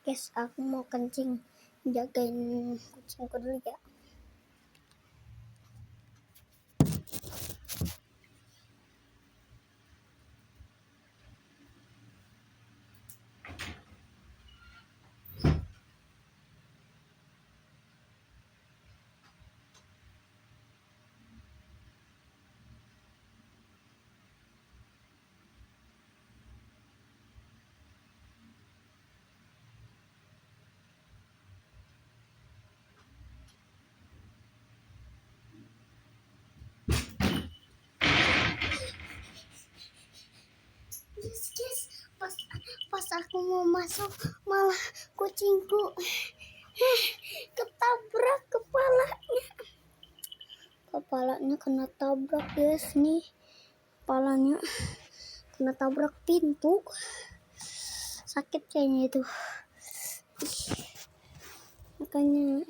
Guys, aku mau kencing, jagain kucingku dulu ya. Yes, pas aku mau masuk malah kucingku ketabrak kepalanya kena tabrak guys, nih kepalanya kena tabrak pintu, sakit kayaknya itu, makanya